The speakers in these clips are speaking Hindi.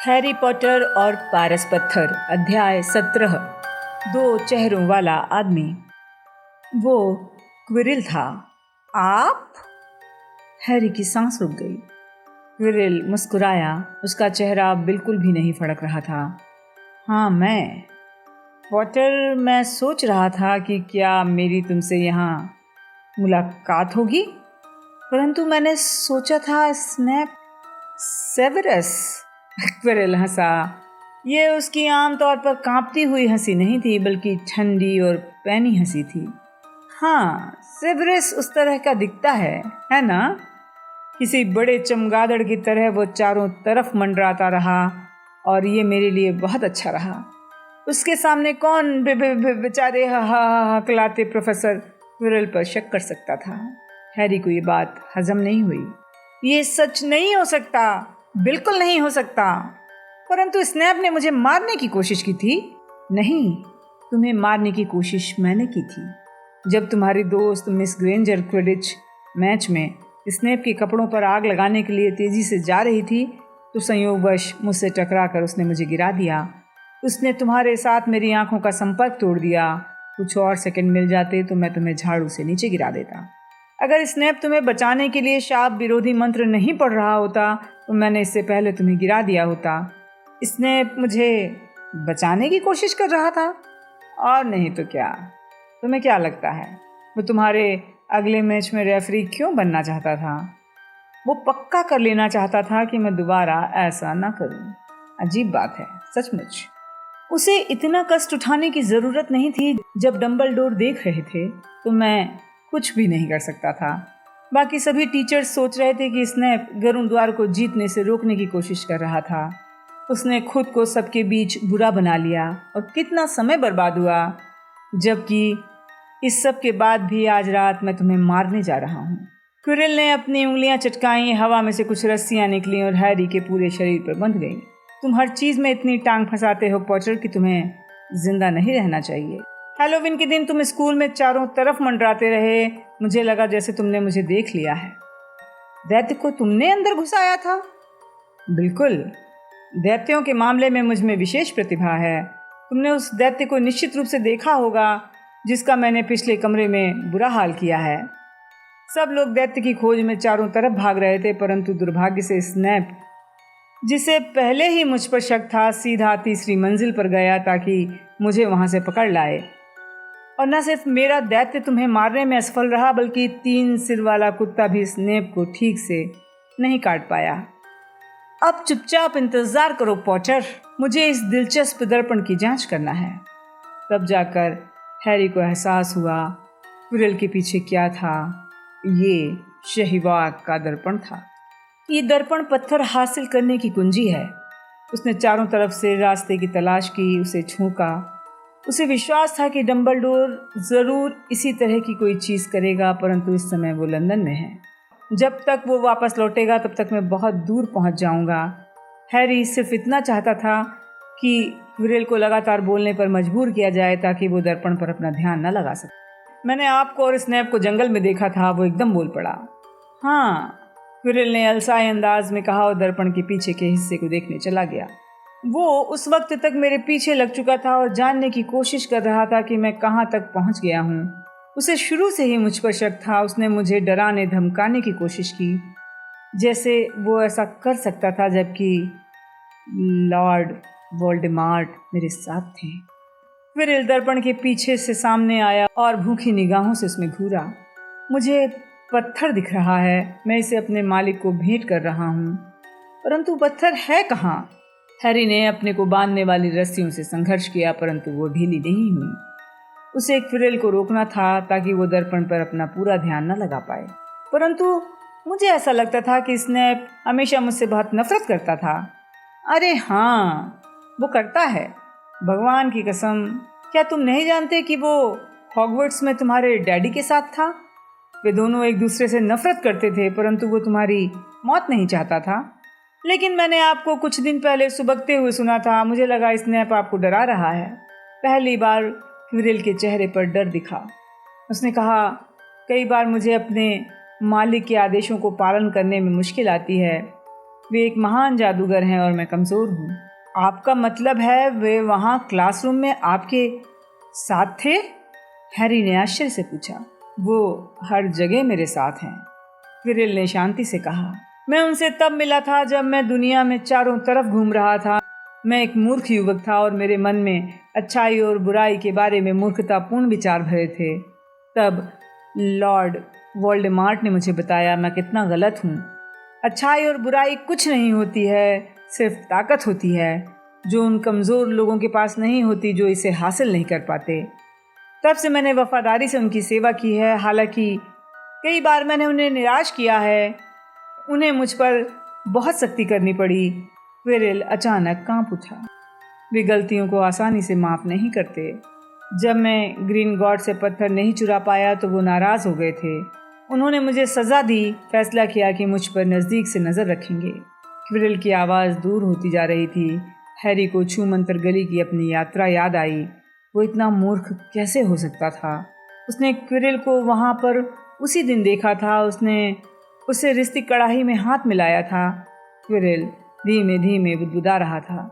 हैरी पॉटर और पारस पत्थर अध्याय 17। दो चेहरों वाला आदमी। वो क्विरिल था। आप? हैरी की सांस रुक गई। क्विरिल मुस्कुराया। उसका चेहरा बिल्कुल भी नहीं फड़क रहा था। हाँ, मैं पॉटर, मैं सोच रहा था कि क्या मेरी तुमसे यहाँ मुलाकात होगी, परंतु मैंने सोचा था स्नैप सेवेरस। क्विरिल हंसा। ये उसकी आमतौर पर कांपती हुई हंसी नहीं थी, बल्कि ठंडी और पैनी हंसी थी। हाँ, सेवेरस उस तरह का दिखता है ना? किसी बड़े चमगादड़ की तरह वो चारों तरफ मंडराता रहा और ये मेरे लिए बहुत अच्छा रहा। उसके सामने कौन बेचारे हकलाते प्रोफेसर क्विरिल पर शक कर सकता था। हैरी को ये बात हजम नहीं हुई। ये सच नहीं हो सकता, बिल्कुल नहीं हो सकता। परंतु स्नैप ने मुझे मारने की कोशिश की थी। नहीं, तुम्हें मारने की कोशिश मैंने की थी। जब तुम्हारी दोस्त मिस ग्रेंजर क्विडिच मैच में स्नैप के कपड़ों पर आग लगाने के लिए तेजी से जा रही थी, तो संयोगवश मुझसे टकराकर उसने मुझे गिरा दिया। उसने तुम्हारे साथ मेरी आंखों का संपर्क तोड़ दिया। कुछ और सेकंड मिल जाते तो मैं तुम्हें झाड़ू से नीचे गिरा देता। अगर स्नैप तुम्हें बचाने के लिए शाप विरोधी मंत्र नहीं पढ़ रहा होता तो मैंने इससे पहले तुम्हें गिरा दिया होता। स्नैप मुझे बचाने की कोशिश कर रहा था, और नहीं तो क्या। तुम्हें क्या लगता है वो तुम्हारे अगले मैच में रेफरी क्यों बनना चाहता था? वो पक्का कर लेना चाहता था कि मैं दोबारा ऐसा ना करूं। अजीब बात है, सचमुच। उसे इतना कष्ट उठाने की जरूरत नहीं थी। जब डंबलडोर देख रहे थे तो मैं कुछ भी नहीं कर सकता था। बाकी सभी टीचर्स सोच रहे थे कि स्नैप गरुड़ द्वार को जीतने से रोकने की कोशिश कर रहा था। उसने खुद को सबके बीच बुरा बना लिया और कितना समय बर्बाद हुआ। जबकि इस सब के बाद भी आज रात मैं तुम्हें मारने जा रहा हूँ। क्विरिल ने अपनी उंगलियां चटकाई। हवा में से कुछ रस्सियां निकली और हैरी के पूरे शरीर पर बंध गई। तुम हर चीज में इतनी टांग फंसाते हो पॉटर कि तुम्हें जिंदा नहीं रहना चाहिए। हैलोवीन के दिन तुम स्कूल में चारों तरफ मंडराते रहे। मुझे लगा जैसे तुमने मुझे देख लिया है। दैत्य को तुमने अंदर घुसाया था? बिल्कुल। दैत्यों के मामले में मुझ में विशेष प्रतिभा है। तुमने उस दैत्य को निश्चित रूप से देखा होगा जिसका मैंने पिछले कमरे में बुरा हाल किया है। सब लोग दैत्य की खोज में चारों तरफ भाग रहे थे, परंतु दुर्भाग्य से स्नैप, जिसे पहले ही मुझ पर शक था, सीधा तीसरी मंजिल पर गया ताकि मुझे वहां से पकड़ लाए। और न सिर्फ मेरा दैत्य तुम्हें मारने में असफल रहा, बल्कि 3 सिर वाला कुत्ता भी स्नैप को ठीक से नहीं काट पाया। अब चुपचाप इंतजार करो पॉटर, मुझे इस दिलचस्प दर्पण की जांच करना है। तब जाकर हैरी को एहसास हुआ क्विरिल के पीछे क्या था। ये शहीवाग का दर्पण था। ये दर्पण पत्थर हासिल करने की कुंजी है। उसने चारों तरफ से रास्ते की तलाश की, उसे छूका। उसे विश्वास था कि डंबलडोर जरूर इसी तरह की कोई चीज करेगा, परंतु इस समय वो लंदन में है। जब तक वो वापस लौटेगा तब तक मैं बहुत दूर पहुंच जाऊंगा। हैरी सिर्फ इतना चाहता था कि क्विरिल को लगातार बोलने पर मजबूर किया जाए ताकि वो दर्पण पर अपना ध्यान न लगा सके। मैंने आपको और स्नैप को जंगल में देखा था, वो एकदम बोल पड़ा। हाँ, क्विरिल ने अलसाए अंदाज में कहा और दर्पण के पीछे के हिस्से को देखने चला गया। वो उस वक्त तक मेरे पीछे लग चुका था और जानने की कोशिश कर रहा था कि मैं कहाँ तक पहुँच गया हूँ। उसे शुरू से ही मुझ पर शक था। उसने मुझे डराने धमकाने की कोशिश की, जैसे वो ऐसा कर सकता था जबकि लॉर्ड वोल्डेमार्ट मेरे साथ थे। क्विरिल दर्पण के पीछे से सामने आया और भूखी निगाहों से उसमें घूरा। मुझे पत्थर दिख रहा है, मैं इसे अपने मालिक को भेंट कर रहा हूँ, परंतु पत्थर है कहाँ? हैरी ने अपने को बांधने वाली रस्सियों से संघर्ष किया, परंतु वो ढीली नहीं हुई। उसे क्विरिल को रोकना था ताकि वो दर्पण पर अपना पूरा ध्यान न लगा पाए। परंतु मुझे ऐसा लगता था कि स्नैप हमेशा मुझसे बहुत नफरत करता था। अरे हाँ, वो करता है, भगवान की कसम। क्या तुम नहीं जानते कि वो हॉगवर्ट्स में तुम्हारे डैडी के साथ था? वे दोनों एक दूसरे से नफरत करते थे, परंतु वो तुम्हारी मौत नहीं चाहता था। लेकिन मैंने आपको कुछ दिन पहले सुबकते हुए सुना था। मुझे लगा स्नैप आपको डरा रहा है। पहली बार क्विरिल के चेहरे पर डर दिखा। उसने कहा, कई बार मुझे अपने मालिक के आदेशों को पालन करने में मुश्किल आती है। वे एक महान जादूगर हैं और मैं कमज़ोर हूँ। आपका मतलब है वे वहाँ क्लासरूम में आपके साथ थे? हैरी ने आश्चर्य से पूछा। वो हर जगह मेरे साथ हैं, क्विरिल ने शांति से कहा। मैं उनसे तब मिला था जब मैं दुनिया में चारों तरफ घूम रहा था। मैं एक मूर्ख युवक था और मेरे मन में अच्छाई और बुराई के बारे में मूर्खतापूर्ण विचार भरे थे। तब लॉर्ड वोल्डेमार्ट ने मुझे बताया मैं कितना गलत हूँ। अच्छाई और बुराई कुछ नहीं होती है, सिर्फ ताकत होती है जो उन कमज़ोर लोगों के पास नहीं होती जो इसे हासिल नहीं कर पाते। तब से मैंने वफादारी से उनकी सेवा की है। हालांकि कई बार मैंने उन्हें निराश किया है, उन्हें मुझ पर बहुत सख्ती करनी पड़ी। क्विरिल अचानक कांप उठा। वे गलतियों को आसानी से माफ़ नहीं करते। जब मैं ग्रीन गॉड से पत्थर नहीं चुरा पाया तो वो नाराज़ हो गए थे। उन्होंने मुझे सज़ा दी, फैसला किया कि मुझ पर नज़दीक से नज़र रखेंगे। क्विरिल की आवाज़ दूर होती जा रही थी। हैरी को छूमंतर गली की अपनी यात्रा याद आई। वो इतना मूर्ख कैसे हो सकता था? उसने क्विरिल को वहाँ पर उसी दिन देखा था। उसने उससे रिश्ती कड़ाही में हाथ मिलाया था। क्विरिल धीमे धीमे बुदबुदा रहा था।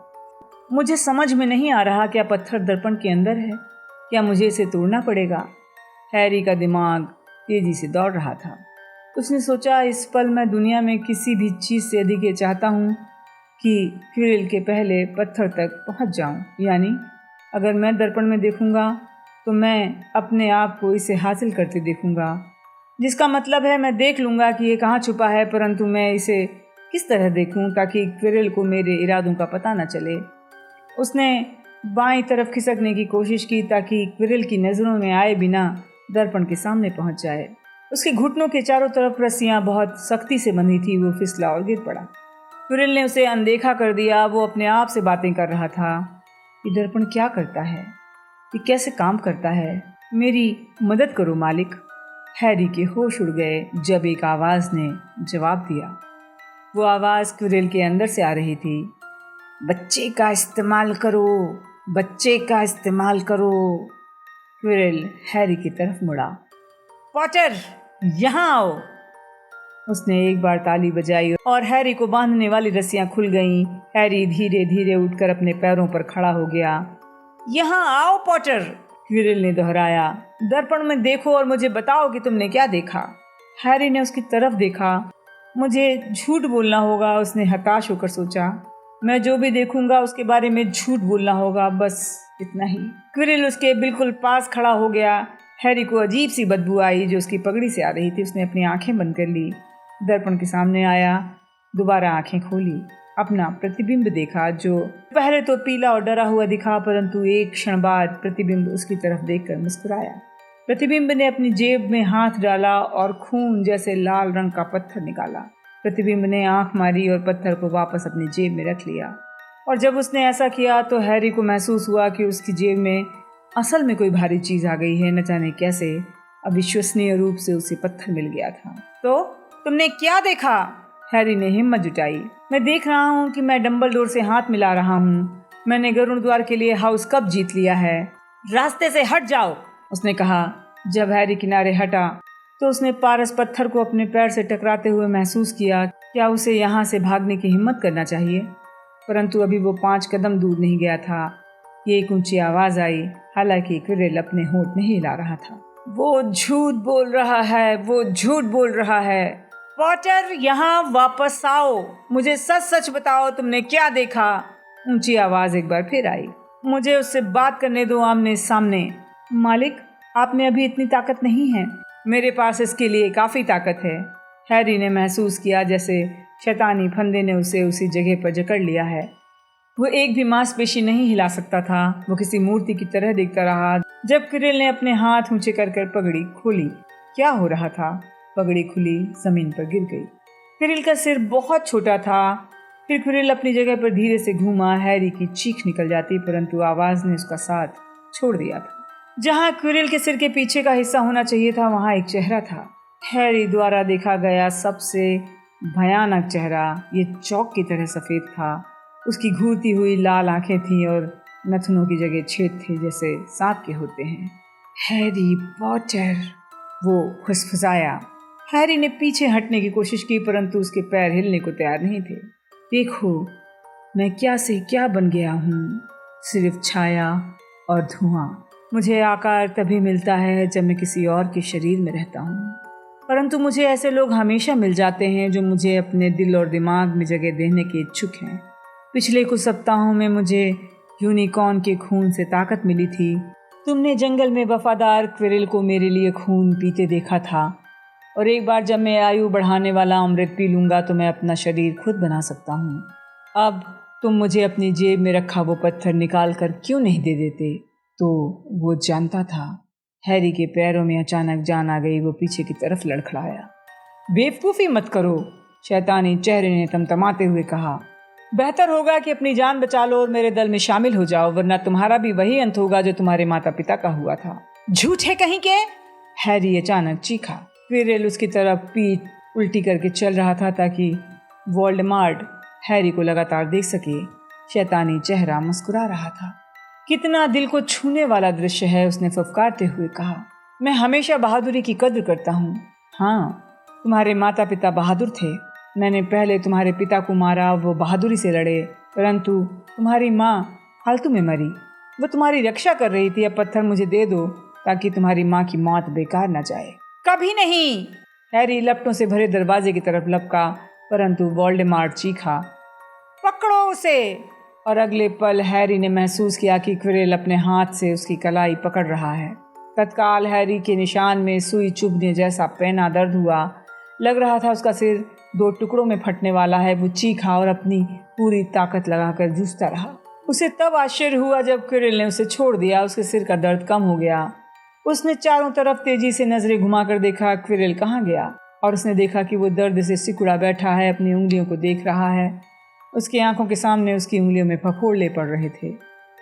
मुझे समझ में नहीं आ रहा क्या पत्थर दर्पण के अंदर है, क्या मुझे इसे तोड़ना पड़ेगा? हैरी का दिमाग तेजी से दौड़ रहा था। उसने सोचा इस पल मैं दुनिया में किसी भी चीज़ से अधिक ये चाहता हूँ कि क्विरिल के पहले पत्थर तक पहुँच जाऊँ। यानी अगर मैं दर्पण में देखूँगा तो मैं अपने आप को इसे हासिल करते देखूँगा, जिसका मतलब है मैं देख लूँगा कि ये कहाँ छुपा है, परंतु मैं इसे किस तरह देखूँ ताकि क्विरिल को मेरे इरादों का पता न चले। उसने बाईं तरफ खिसकने की कोशिश की ताकि क्विरिल की नज़रों में आए बिना दर्पण के सामने पहुंच जाए। उसके घुटनों के चारों तरफ रस्सियां बहुत सख्ती से बंधी थी। वो फिसला और गिर पड़ा। क्विरिल ने उसे अनदेखा कर दिया। वो अपने आप से बातें कर रहा था। ये दर्पण क्या करता है? ये कैसे काम करता है? मेरी मदद करो मालिक। हैरी के होश उड़ गए जब एक आवाज़ ने जवाब दिया। वो आवाज़ क्विरिल के अंदर से आ रही थी। बच्चे का इस्तेमाल करो, बच्चे का इस्तेमाल करो। क्विरिल हैरी की तरफ मुड़ा। पॉटर, यहाँ आओ। उसने एक बार ताली बजाई और हैरी को बांधने वाली रस्सियां खुल गईं। हैरी धीरे धीरे उठकर अपने पैरों पर खड़ा हो गया। यहाँ आओ पॉटर, क्विरिल ने दोहराया। दर्पण में देखो और मुझे बताओ कि तुमने क्या देखा। हैरी ने उसकी तरफ देखा। मुझे झूठ बोलना होगा, उसने हताश होकर सोचा। मैं जो भी देखूंगा उसके बारे में झूठ बोलना होगा, बस इतना ही। क्विरिल उसके बिल्कुल पास खड़ा हो गया। हैरी को अजीब सी बदबू आई जो उसकी पगड़ी से आ रही थी। उसने अपनी आंखें बंद कर ली। दर्पण के सामने आया, दोबारा आंखें खोली, अपना प्रतिबिंब देखा जो पहले तो पीला और डरा हुआ दिखा, परंतु एक क्षण बाद प्रतिबिंब उसकी तरफ देखकर मुस्कुराया। प्रतिबिंब ने अपनी जेब में हाथ डाला और खून जैसे लाल रंग का पत्थर निकाला। प्रतिबिंब ने आंख मारी और पत्थर को वापस अपनी जेब में रख लिया। और जब उसने ऐसा किया तो हैरी को महसूस हुआ कि उसकी जेब में असल में कोई भारी चीज़ आ गई है। न जाने कैसे अविश्वसनीय रूप से उसे पत्थर मिल गया था। तो तुमने क्या देखा? हैरी ने हिम्मत जुटाई। मैं देख रहा हूँ कि मैं डंबलडोर से हाथ मिला रहा हूँ। मैंने गरुड़ द्वार के लिए हाउस कप जीत लिया है। रास्ते से हट जाओ, उसने कहा। जब हैरी किनारे हटा तो उसने पारस पत्थर को अपने पैर से टकराते हुए महसूस किया। क्या उसे यहाँ से भागने की हिम्मत करना चाहिए? परंतु अभी वो 5 कदम दूर नहीं गया था। ये एक ऊंची आवाज़ आई। हालांकि क्विरिल अपने होंठ नहीं हिला रहा था। वो झूठ बोल रहा है, वो झूठ बोल रहा है। पॉटर, यहाँ वापस आओ। मुझे सच सच बताओ, तुमने क्या देखा? ऊंची आवाज़ एक बार फिर आई। मुझे उससे बात करने दो आमने सामने। मालिक, आप में अभी इतनी ताकत नहीं है। मेरे पास इसके लिए काफ़ी ताकत है। हैरी ने महसूस किया जैसे शैतानी फंदे ने उसे उसी जगह पर जकड़ लिया है। वो एक भी मांसपेशी नहीं हिला सकता था। वो किसी मूर्ति की तरह देखता रहा जब क्विरिल ने अपने हाथ ऊंचे कर पगड़ी खोली। क्या हो रहा था? पगड़ी खुली, जमीन पर गिर गई। क्विरिल का सिर बहुत छोटा था। फिर क्विरिल अपनी जगह पर धीरे से घूमा। हैरी की चीख निकल जाती, परंतु आवाज़ ने उसका साथ छोड़ दिया था। जहाँ क्विरिल के सिर के पीछे का हिस्सा होना चाहिए था, वहाँ एक चेहरा था। हैरी द्वारा देखा गया सबसे भयानक चेहरा। ये चौक की तरह सफ़ेद था। उसकी घूरती हुई लाल आंखें थीं और नथनों की जगह छेद थे जैसे सांप के होते हैं। हैरी पॉटर, वो फुसफुसाया। हैरी ने पीछे हटने की कोशिश की, परंतु उसके पैर हिलने को तैयार नहीं थे। देखो मैं क्या से क्या बन गया हूँ, सिर्फ छाया और धुआं। मुझे आकार तभी मिलता है जब मैं किसी और के शरीर में रहता हूँ, परंतु मुझे ऐसे लोग हमेशा मिल जाते हैं जो मुझे अपने दिल और दिमाग में जगह देने के इच्छुक हैं। पिछले कुछ सप्ताहों में मुझे यूनिकॉर्न के खून से ताकत मिली थी। तुमने जंगल में वफादार क्विरिल को मेरे लिए खून पीते देखा था, और एक बार जब मैं आयु बढ़ाने वाला अमृत पी लूँगा तो मैं अपना शरीर खुद बना सकता हूँ। अब तुम मुझे अपनी जेब में रखा वो पत्थर निकाल कर क्यों नहीं दे देते? तो वो जानता था। हैरी के पैरों में अचानक जान आ गई। वो पीछे की तरफ लड़खड़ाया। बेवकूफ़ी मत करो, शैतानी चेहरे ने तमतमाते हुए कहा। बेहतर होगा कि अपनी जान बचा लो और मेरे दल में शामिल हो जाओ, वरना तुम्हारा भी वही अंत होगा जो तुम्हारे माता पिता का हुआ था। झूठे कहीं के! हैरी अचानक चीखा। क्विरिल उसकी तरफ पीठ उल्टी करके चल रहा था ताकि वोल्डेमॉर्ट हैरी को लगातार देख सके। शैतानी चेहरा मुस्कुरा रहा था। कितना दिल को छूने वाला दृश्य है, उसने फुफकारते हुए कहा। मैं हमेशा बहादुरी की कद्र करता हूँ। हाँ, तुम्हारे माता पिता बहादुर थे। मैंने पहले तुम्हारे पिता को मारा, वो बहादुरी से लड़े, परंतु तुम्हारी माँ फालतू में मरी। वो तुम्हारी रक्षा कर रही थी। अब पत्थर मुझे दे दो ताकि तुम्हारी माँ की मौत बेकार न जाए। कभी नहीं! हैरी लपटों से भरे दरवाजे की तरफ लपका, परंतु वोल्डेमॉर्ट चीखा, पकड़ो उसे! और अगले पल हैरी ने महसूस किया कि क्विरिल अपने हाथ से उसकी कलाई पकड़ रहा है। तत्काल हैरी के निशान में सुई चुभने जैसा पैना दर्द हुआ। लग रहा था उसका सिर 2 टुकड़ों में फटने वाला है। वो चीखा और अपनी पूरी ताकत लगाकर जूझता रहा। उसे तब आश्चर्य हुआ जब क्विरिल ने उसे छोड़ दिया। उसके सिर का दर्द कम हो गया। उसने चारों तरफ तेजी से नजरें घुमाकर देखा क्विरिल कहाँ गया, और उसने देखा कि वो दर्द से सिकुड़ा बैठा है, अपनी उंगलियों को देख रहा है। उसकी आंखों के सामने उसकी उंगलियों में फफोले पड़ रहे थे।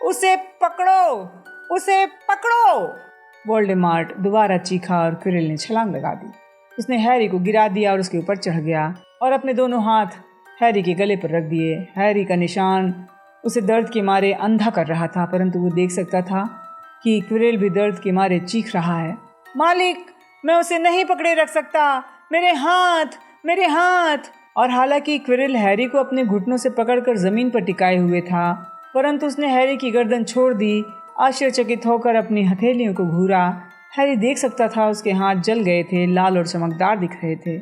उसे पकड़ो! उसे पकड़ो! वोल्डेमॉर्ट दोबारा चीखा और क्विरिल ने छलांग लगा दी। उसने हैरी को गिरा दिया और उसके ऊपर चढ़ गया और अपने दोनों हाथ हैरी के गले पर रख दिए। हैरी का निशान उसे दर्द के मारे अंधा कर रहा था, परंतु वो देख सकता था कि क्विरिल भी दर्द के मारे चीख रहा है। मालिक, मैं उसे नहीं पकड़े रख सकता, मेरे हाथ, मेरे हाथ! और हालांकि क्विरिल हैरी को अपने घुटनों से पकड़कर जमीन पर टिकाए हुए था, परंतु उसने हैरी की गर्दन छोड़ दी। आश्चर्यचकित होकर अपनी हथेलियों को घूरा। हैरी देख सकता था उसके हाथ जल गए थे, लाल और चमकदार दिख रहे थे।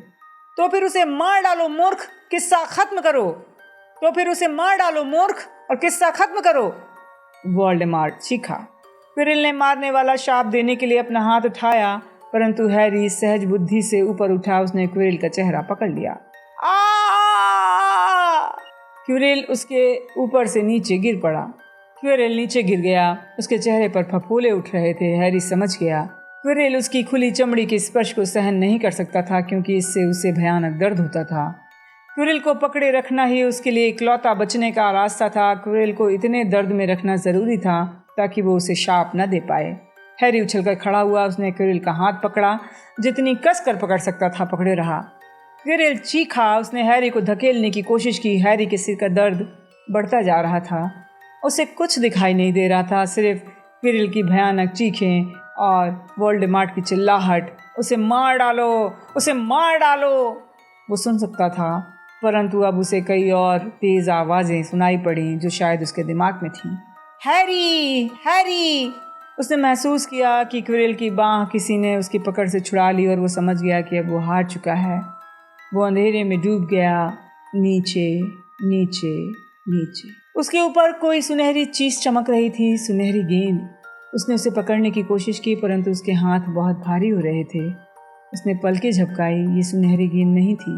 तो फिर उसे मार डालो मूर्ख, किस्सा खत्म करो! तो फिर उसे मार डालो मूर्ख और किस्सा खत्म करो! वोल्डेमॉर्ट चीखा। क्विरिल ने मारने वाला शाप देने के लिए अपना हाथ उठाया, परंतु हैरी सहज बुद्धि से ऊपर उठा। उसने क्विरिल का चेहरा पकड़ लिया। क्विरिल उसके ऊपर से नीचे गिर पड़ा। क्विरिल नीचे गिर गया। उसके चेहरे पर फफोले उठ रहे थे। हैरी समझ गया क्विरिल उसकी खुली चमड़ी के स्पर्श को सहन नहीं कर सकता था, क्योंकि इससे उसे भयानक दर्द होता था। क्विरिल को पकड़े रखना ही उसके लिए इकलौता बचने का रास्ता था। क्विरिल को इतने दर्द में रखना जरूरी था ताकि वो उसे शाप न दे पाए। हैरी उछलकर खड़ा हुआ। उसने क्विरिल का हाथ पकड़ा, जितनी कस कर पकड़ सकता था पकड़े रहा। क्विरिल चीखा। उसने हैरी को धकेलने की कोशिश की। हैरी के सिर का दर्द बढ़ता जा रहा था। उसे कुछ दिखाई नहीं दे रहा था, सिर्फ क्विरिल की भयानक चीखें और वोल्डेमॉर्ट की चिल्लाहट। उसे मार डालो, उसे मार डालो! वो सुन सकता था, परंतु अब उसे कई और तेज आवाज़ें सुनाई पड़ी जो शायद उसके दिमाग में थीं। Harry, Harry! उसने महसूस किया कि क्विरिल की बाँह किसी ने उसकी पकड़ से छुड़ा ली और वो समझ गया कि अब वो हार चुका है। वो अंधेरे में डूब गया। नीचे, नीचे, नीचे। उसके ऊपर कोई सुनहरी चीज चमक रही थी, सुनहरी गेंद। उसने उसे पकड़ने की कोशिश की, परंतु उसके हाथ बहुत भारी हो रहे थे। उसने पलकें झपकाई। ये सुनहरी गेंद नहीं थी,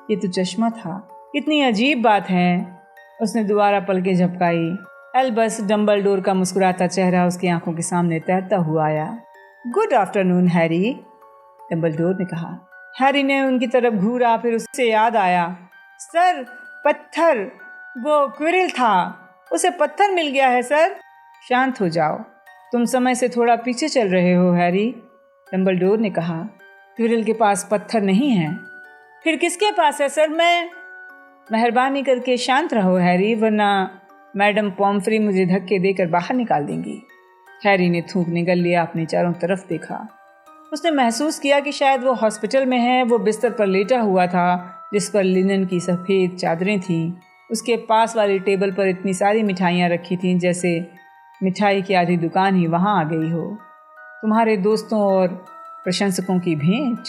ये तो चश्मा था। कितनी अजीब बात है। उसने दोबारा पलकें झपकाई। एल्बस डम्बलडोर का मुस्कुराता चेहरा उसकी आंखों के सामने तैरता हुआ आया। गुड आफ्टरनून हैरी, डम्बलडोर ने कहा। हैरी ने उनकी तरफ घूरा, फिर उससे याद आया, सर, पत्थर, वो क्विरिल था, उसे पत्थर मिल गया है सर। शांत हो जाओ, तुम समय से थोड़ा पीछे चल रहे हो हैरी, डम्बलडोर ने कहा। क्विरिल के पास पत्थर नहीं है। फिर किसके पास है सर? मैं। मेहरबानी करके शांत रहो हैरी, वरना मैडम पॉम्फ्री मुझे धक्के देकर बाहर निकाल देंगी। हैरी ने थूक निगल लिया, अपने चारों तरफ देखा। उसने महसूस किया कि शायद वो हॉस्पिटल में है। वो बिस्तर पर लेटा हुआ था जिस पर लिनन की सफ़ेद चादरें थीं। उसके पास वाली टेबल पर इतनी सारी मिठाइयाँ रखी थीं जैसे मिठाई की आधी दुकान ही वहाँ आ गई हो। तुम्हारे दोस्तों और प्रशंसकों की भेंट,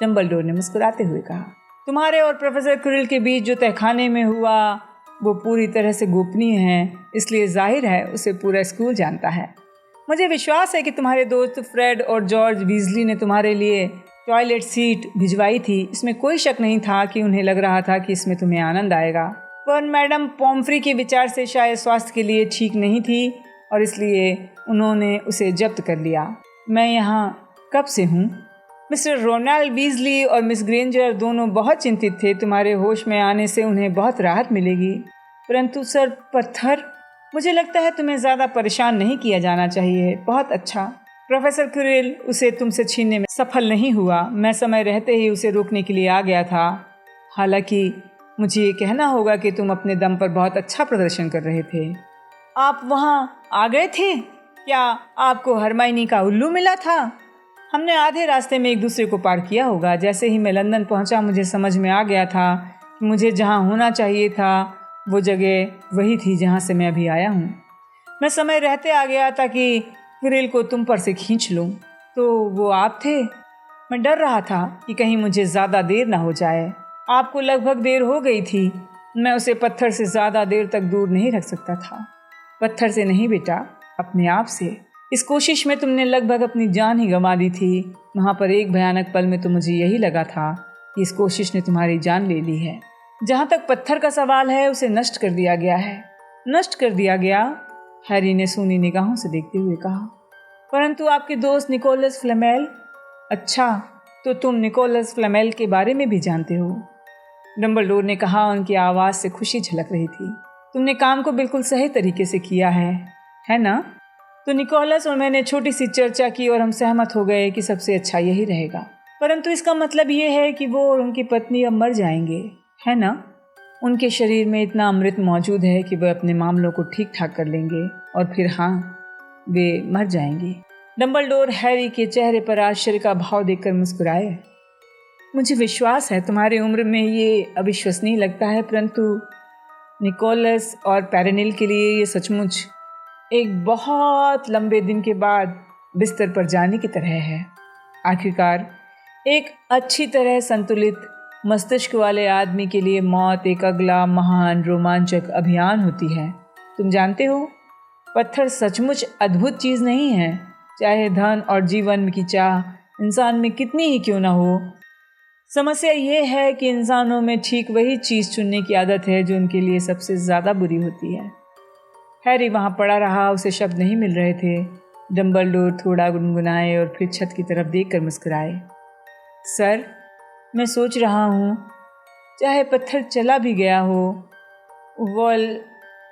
डम्बलडोर ने मुस्कुराते हुए कहा। तुम्हारे और प्रोफेसर क्विरिल के बीच जो तहखाने में हुआ वो पूरी तरह से गोपनीय है, इसलिए जाहिर है उसे पूरा स्कूल जानता है। मुझे विश्वास है कि तुम्हारे दोस्त फ्रेड और जॉर्ज वीजली ने तुम्हारे लिए टॉयलेट सीट भिजवाई थी। इसमें कोई शक नहीं था कि उन्हें लग रहा था कि इसमें तुम्हें आनंद आएगा, पर मैडम पॉम्फ्री के विचार से शायद स्वास्थ्य के लिए ठीक नहीं थी और इसलिए उन्होंने उसे जब्त कर लिया। मैं यहाँ कब से हूँ। मिस्टर रोनाल्ड वीजली और मिस ग्रेंजर दोनों बहुत चिंतित थे। तुम्हारे होश में आने से उन्हें बहुत राहत मिलेगी। परंतु सर पत्थर, मुझे लगता है तुम्हें ज़्यादा परेशान नहीं किया जाना चाहिए। बहुत अच्छा। प्रोफेसर क्विरिल उसे तुमसे छीनने में सफल नहीं हुआ। मैं समय रहते ही उसे रोकने के लिए आ गया था। हालांकि मुझे ये कहना होगा कि तुम अपने दम पर बहुत अच्छा प्रदर्शन कर रहे थे। आप वहाँ आ गए थे? क्या आपको हरमाइनी का उल्लू मिला था? हमने आधे रास्ते में एक दूसरे को पार किया होगा। जैसे ही मैं लंदन पहुँचा मुझे समझ में आ गया था कि मुझे जहाँ होना चाहिए था वो जगह वही थी जहाँ से मैं अभी आया हूँ। मैं समय रहते आ गया ताकि क्विरिल को तुम पर से खींच लूँ। तो वो आप थे? मैं डर रहा था कि कहीं मुझे ज़्यादा देर ना हो जाए। आपको लगभग देर हो गई थी। मैं उसे पत्थर से ज़्यादा देर तक दूर नहीं रख सकता था। पत्थर से नहीं बेटा, अपने आप से। इस कोशिश में तुमने लगभग अपनी जान ही गंवा दी थी। वहाँ पर एक भयानक पल में तो मुझे यही लगा था कि इस कोशिश ने तुम्हारी जान ले ली है। जहाँ तक पत्थर का सवाल है उसे नष्ट कर दिया गया है। नष्ट कर दिया गया? हैरी ने सूनी निगाहों से देखते हुए कहा। परंतु आपके दोस्त निकोलस फ्लेमेल? अच्छा, तो तुम निकोलस फ्लेमेल के बारे में भी जानते हो? डम्बलडोर ने कहा। उनकी आवाज़ से खुशी झलक रही थी। तुमने काम को बिल्कुल सही तरीके से किया है ना? तो निकोलस और मैंने छोटी सी चर्चा की और हम सहमत हो गए कि सबसे अच्छा यही रहेगा। परंतु इसका मतलब ये है कि वो और उनकी पत्नी अब मर जाएंगे, है ना? उनके शरीर में इतना अमृत मौजूद है कि वे अपने मामलों को ठीक ठाक कर लेंगे और फिर हाँ, वे मर जाएंगे। डम्बलडोर हैरी के चेहरे पर आश्चर्य का भाव देखकर मुस्कुराए। मुझे विश्वास है तुम्हारी उम्र में ये अविश्वसनीय लगता है, परंतु निकोलस और पेरेनिल के लिए ये सचमुच एक बहुत लंबे दिन के बाद बिस्तर पर जाने की तरह है। आखिरकार एक अच्छी तरह संतुलित मस्तिष्क वाले आदमी के लिए मौत एक अगला महान रोमांचक अभियान होती है। तुम जानते हो, पत्थर सचमुच अद्भुत चीज़ नहीं है। चाहे धन और जीवन की चाह इंसान में कितनी ही क्यों ना हो, समस्या ये है कि इंसानों में ठीक वही चीज़ चुनने की आदत है जो उनके लिए सबसे ज़्यादा बुरी होती है। हैरी वहाँ पड़ा रहा, उसे शब्द नहीं मिल रहे थे। डम्बलडोर थोड़ा गुनगुनाए और फिर छत की तरफ देखकर मुस्कुराए। सर, मैं सोच रहा हूँ, चाहे पत्थर चला भी गया हो,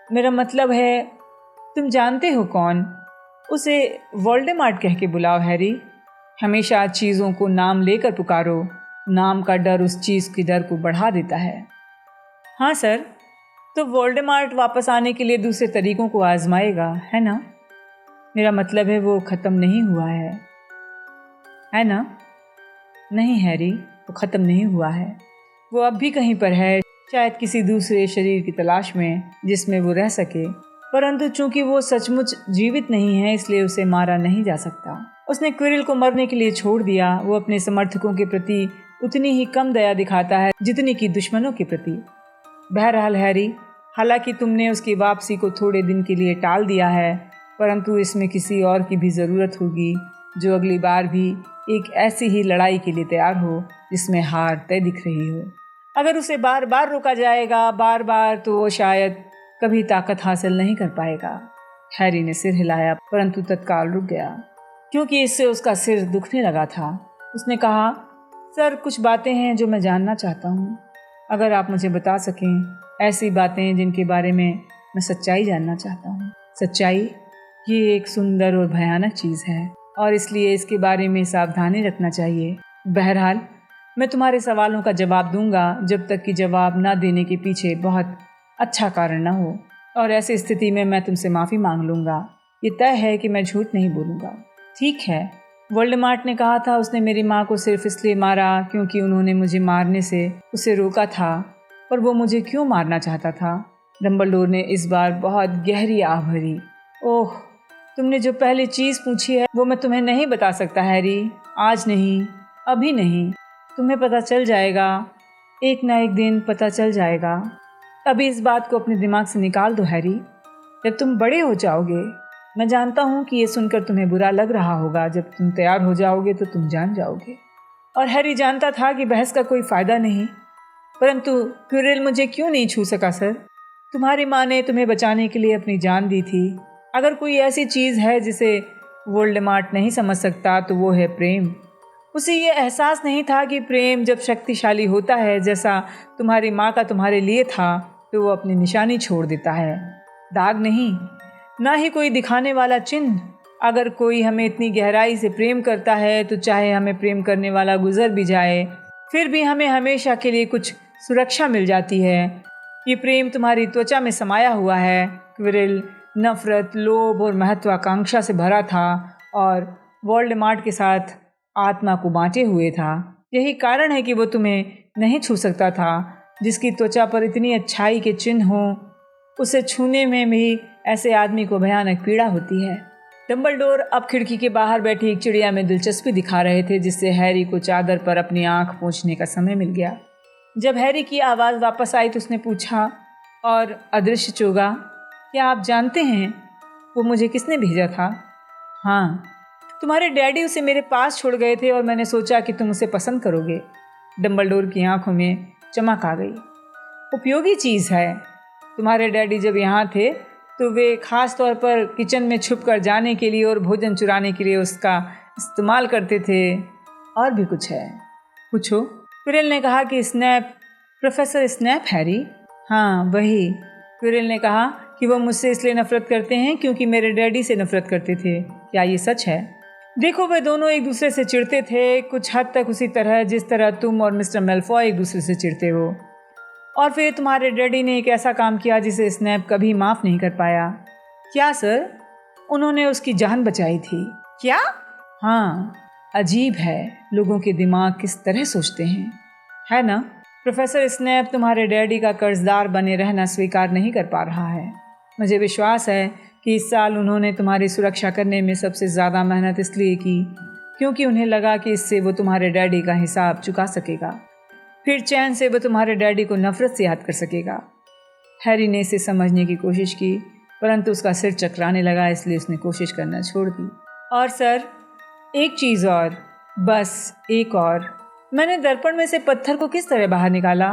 मेरा मतलब है, तुम जानते हो कौन? उसे वोल्डेमार्ट कह के बुलाओ हैरी। हमेशा चीज़ों को नाम लेकर पुकारो। नाम का डर उस चीज़ के डर को बढ़ा देता है। हाँ सर, तो वोल्डेमार्ट वापस आने के लिए दूसरे तरीकों को आजमाएगा, है ना? मेरा मतलब है वो ख़त्म नहीं हुआ है ना? नहीं हैरी, वो ख़त्म नहीं हुआ है। वो अब भी कहीं पर है, शायद किसी दूसरे शरीर की तलाश में जिसमें वो रह सके। परंतु चूंकि वो सचमुच जीवित नहीं है, इसलिए उसे मारा नहीं जा सकता। उसने क्विरिल को मरने के लिए छोड़ दिया। वो अपने समर्थकों के प्रति उतनी ही कम दया दिखाता है जितनी कि दुश्मनों के प्रति। बहरहाल हैरी, हालांकि तुमने उसकी वापसी को थोड़े दिन के लिए टाल दिया है, परंतु इसमें किसी और की भी ज़रूरत होगी जो अगली बार भी एक ऐसी ही लड़ाई के लिए तैयार हो जिसमें हार तय दिख रही हो। अगर उसे बार बार रोका जाएगा, बार बार, तो वो शायद कभी ताकत हासिल नहीं कर पाएगा। हैरी ने सिर हिलाया, परंतु तत्काल रुक गया क्योंकि इससे उसका सिर दुखने लगा था। उसने कहा, सर, कुछ बातें हैं जो मैं जानना चाहता हूँ। अगर आप मुझे बता सकें, ऐसी बातें जिनके बारे में मैं सच्चाई जानना चाहता हूँ। सच्चाई, ये एक सुंदर और भयानक चीज़ है और इसलिए इसके बारे में सावधानी रखना चाहिए। बहरहाल, मैं तुम्हारे सवालों का जवाब दूंगा जब तक कि जवाब ना देने के पीछे बहुत अच्छा कारण ना हो, और ऐसी स्थिति में मैं तुमसे माफ़ी मांग लूँगा। ये तय है कि मैं झूठ नहीं बोलूँगा। ठीक है, वोल्डेमार्ट ने कहा था उसने मेरी माँ को सिर्फ इसलिए मारा क्योंकि उन्होंने मुझे मारने से उसे रोका था। पर वो मुझे क्यों मारना चाहता था? डम्बलडोर ने इस बार बहुत गहरी आह भरी। ओह, तुमने जो पहली चीज़ पूछी है वो मैं तुम्हें नहीं बता सकता हैरी। आज नहीं, अभी नहीं। तुम्हें पता चल जाएगा, एक ना एक दिन पता चल जाएगा। अभी इस बात को अपने दिमाग से निकाल दो हैरी। जब तुम बड़े हो जाओगे, मैं जानता हूँ कि ये सुनकर तुम्हें बुरा लग रहा होगा, जब तुम तैयार हो जाओगे तो तुम जान जाओगे। और हैरी जानता था कि बहस का कोई फ़ायदा नहीं। परंतु क्विरिल मुझे क्यों नहीं छू सका सर? तुम्हारी माँ ने तुम्हें बचाने के लिए अपनी जान दी थी। अगर कोई ऐसी चीज़ है जिसे वोल्डेमॉर्ट नहीं समझ सकता तो वो है प्रेम। उसे ये एहसास नहीं था कि प्रेम जब शक्तिशाली होता है, जैसा तुम्हारी माँ का तुम्हारे लिए था, तो वो अपनी निशानी छोड़ देता है। दाग नहीं, ना ही कोई दिखाने वाला चिन्ह। अगर कोई हमें इतनी गहराई से प्रेम करता है तो चाहे हमें प्रेम करने वाला गुजर भी जाए, फिर भी हमें हमेशा के लिए कुछ सुरक्षा मिल जाती है। ये प्रेम तुम्हारी त्वचा में समाया हुआ है। क्विरिल नफरत, लोभ और महत्वाकांक्षा से भरा था और वोल्डेमॉर्ट के साथ आत्मा को बांटे हुए था। यही कारण है कि वो तुम्हें नहीं छू सकता था। जिसकी त्वचा पर इतनी अच्छाई के चिन्ह हों, उसे छूने में भी ऐसे आदमी को भयानक पीड़ा होती है। डम्बलडोर अब खिड़की के बाहर बैठी एक चिड़िया में दिलचस्पी दिखा रहे थे, जिससे हैरी को चादर पर अपनी आंख पोंछने का समय मिल गया। जब हैरी की आवाज़ वापस आई तो उसने पूछा, और अदृश्य चोगा, क्या आप जानते हैं वो मुझे किसने भेजा था? हाँ, तुम्हारे डैडी उसे मेरे पास छोड़ गए थे और मैंने सोचा कि तुम उसे पसंद करोगे। डम्बलडोर की आंखों में चमक आ गई। उपयोगी चीज़ है। तुम्हारे डैडी जब यहाँ थे तो वे खास तौर पर किचन में छुप कर जाने के लिए और भोजन चुराने के लिए उसका इस्तेमाल करते थे। और भी कुछ है? पूछो। क्विरिल ने कहा कि स्नैप, प्रोफेसर स्नैप हैरी। हाँ, वही। क्विरिल ने कहा कि वो मुझसे इसलिए नफरत करते हैं क्योंकि मेरे डैडी से नफरत करते थे। क्या ये सच है? देखो, वे दोनों एक दूसरे से चिढ़ते थे, कुछ हद तक उसी तरह जिस तरह तुम और मिस्टर मेलफॉय एक दूसरे से चिढ़ते हो। और फिर तुम्हारे डैडी ने एक ऐसा काम किया जिसे स्नैप कभी माफ़ नहीं कर पाया। क्या सर? उन्होंने उसकी जान बचाई थी। क्या? हाँ, अजीब है लोगों के दिमाग किस तरह सोचते हैं, है ना? प्रोफेसर स्नैप तुम्हारे डैडी का कर्जदार बने रहना स्वीकार नहीं कर पा रहा है। मुझे विश्वास है कि इस साल उन्होंने तुम्हारी सुरक्षा करने में सबसे ज़्यादा मेहनत इसलिए की क्योंकि उन्हें लगा कि इससे वो तुम्हारे डैडी का हिसाब चुका सकेगा। फिर चैन से वो तुम्हारे डैडी को नफरत से याद कर सकेगा। हैरी ने इसे समझने की कोशिश की, परंतु उसका सिर चकराने लगा, इसलिए उसने कोशिश करना छोड़ दी। और सर, एक चीज़ और, बस एक और। मैंने दर्पण में से पत्थर को किस तरह बाहर निकाला?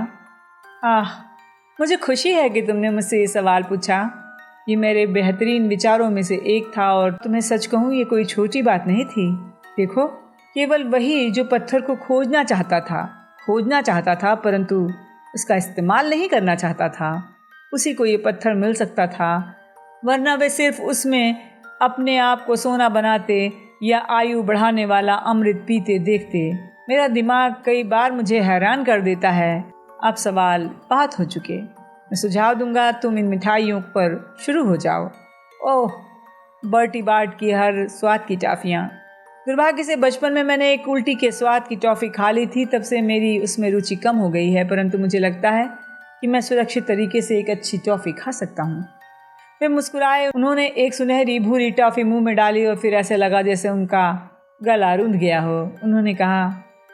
मुझे खुशी है कि तुमने मुझसे ये सवाल पूछा। ये मेरे बेहतरीन विचारों में से एक था और तुम्हें सच कहूँ, ये कोई छोटी बात नहीं थी। देखो, केवल वही जो पत्थर को खोजना चाहता था परंतु उसका इस्तेमाल नहीं करना चाहता था, उसी को ये पत्थर मिल सकता था। वरना वे सिर्फ उसमें अपने आप को सोना बनाते या आयु बढ़ाने वाला अमृत पीते देखते। मेरा दिमाग कई बार मुझे हैरान कर देता है। अब सवाल बहुत हो चुके। मैं सुझाव दूंगा तुम इन मिठाइयों पर शुरू हो जाओ। ओह, बर्टी बाट की हर स्वाद की टॉफ़ियाँ। दुर्भाग्य से बचपन में मैंने एक उल्टी के स्वाद की टॉफ़ी खा ली थी, तब से मेरी उसमें रुचि कम हो गई है, परंतु मुझे लगता है कि मैं सुरक्षित तरीके से एक अच्छी टॉफ़ी खा सकता हूँ। वे मुस्कुराए। उन्होंने एक सुनहरी भूरी टॉफ़ी मुंह में डाली और फिर ऐसे लगा जैसे उनका गला रुंध गया हो। उन्होंने कहा,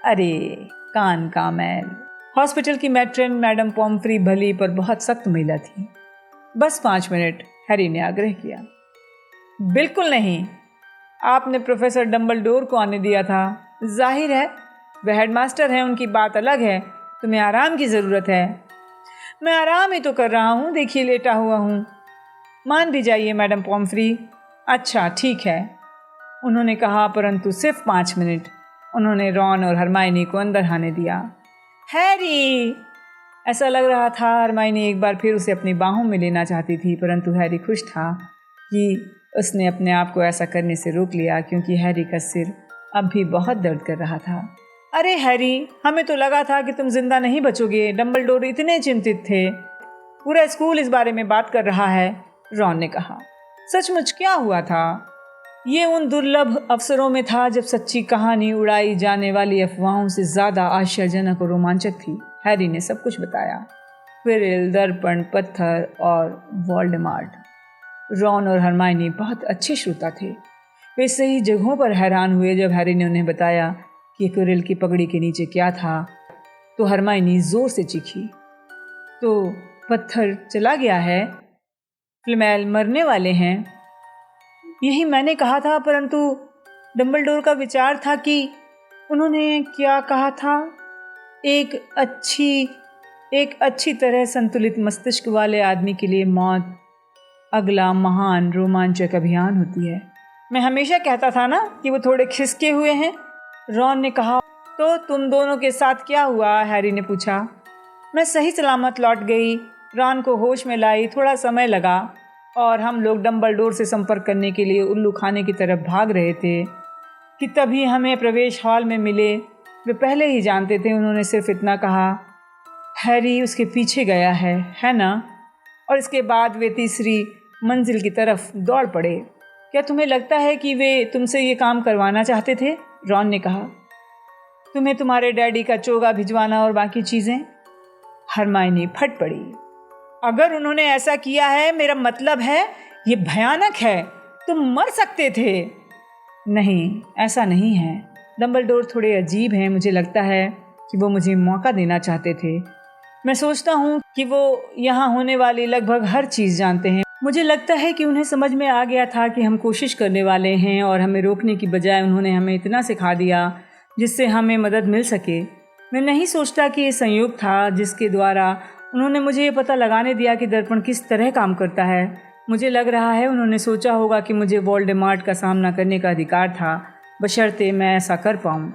अरे कान का मैल। हॉस्पिटल की मैट्रन मैडम पॉम्फ्री भली पर बहुत सख्त महिला थी। बस 5 मिनट, हैरी ने आग्रह किया। बिल्कुल नहीं, आपने प्रोफेसर डम्बलडोर को आने दिया था। जाहिर है, वह हेडमास्टर हैं, उनकी बात अलग है। तुम्हें आराम की ज़रूरत है। मैं आराम ही तो कर रहा हूँ, देखिए लेटा हुआ हूँ। मान भी जाइए मैडम पॉम्फ्री। अच्छा ठीक है, उन्होंने कहा, परंतु सिर्फ 5 मिनट। उन्होंने रॉन और हरमाइनी को अंदर आने दिया। हैरी! ऐसा लग रहा था हरमाइनी एक बार फिर उसे अपनी बाहों में लेना चाहती थी, परंतु हैरी खुश था कि उसने अपने आप को ऐसा करने से रोक लिया, क्योंकि हैरी का सिर अब भी बहुत दर्द कर रहा था। अरे हैरी, हमें तो लगा था कि तुम जिंदा नहीं बचोगे। डम्बलडोर इतने चिंतित थे। पूरा स्कूल इस बारे में बात कर रहा है, रॉन ने कहा। सचमुच क्या हुआ था? ये उन दुर्लभ अवसरों में था जब सच्ची कहानी उड़ाई जाने वाली अफवाहों से ज़्यादा आश्चर्यजनक और रोमांचक थी। हैरी ने सब कुछ बताया। क्विरिल, दर्पण, पत्थर और वोल्डेमॉर्ट। रॉन और हरमाइनी बहुत अच्छे श्रोता थे। वे सही जगहों पर हैरान हुए जब हैरी ने उन्हें बताया कि क्विरिल की पगड़ी के नीचे क्या था। तो हरमाइनी जोर से चीखी, तो पत्थर चला गया है, फ्लेमेल मरने वाले हैं। यही मैंने कहा था, परंतु डंबलडोर का विचार था कि उन्होंने क्या कहा था, एक अच्छी तरह संतुलित मस्तिष्क वाले आदमी के लिए मौत अगला महान रोमांचक अभियान होती है। मैं हमेशा कहता था ना कि वो थोड़े खिसके हुए हैं, रॉन ने कहा। तो तुम दोनों के साथ क्या हुआ, हैरी ने पूछा। मैं सही सलामत लौट गई, रॉन को होश में लाई थोड़ा समय लगा और हम लोग डंबलडोर से संपर्क करने के लिए उल्लू खाने की तरफ भाग रहे थे कि तभी हमें प्रवेश हॉल में मिले। वे पहले ही जानते थे, उन्होंने सिर्फ इतना कहा, हैरी उसके पीछे गया है ना? और इसके बाद वे तीसरी मंजिल की तरफ दौड़ पड़े। क्या तुम्हें लगता है कि वे तुमसे ये काम करवाना चाहते थे? रॉन ने कहा। तुम्हें तुम्हारे डैडी का चोगा भिजवाना और बाकी चीज़ें? हरमाइनी फट पड़ी। अगर उन्होंने ऐसा किया है, मेरा मतलब है ये भयानक है, तुम मर सकते थे। नहीं, ऐसा नहीं है। डंबलडोर थोड़े अजीब हैं। मुझे लगता है कि वो मुझे मौका देना चाहते थे। मैं सोचता हूँ कि वो यहाँ होने वाली लगभग हर चीज़ जानते हैं। मुझे लगता है कि उन्हें समझ में आ गया था कि हम कोशिश करने वाले हैं और हमें रोकने की बजाय उन्होंने हमें इतना सिखा दिया जिससे हमें मदद मिल सके। मैं नहीं सोचता कि ये संयोग था जिसके द्वारा उन्होंने मुझे ये पता लगाने दिया कि दर्पण किस तरह काम करता है। मुझे लग रहा है उन्होंने सोचा होगा कि मुझे वोल्डेमॉर्ट का सामना करने का अधिकार था, बशर्ते मैं ऐसा कर पाऊँ।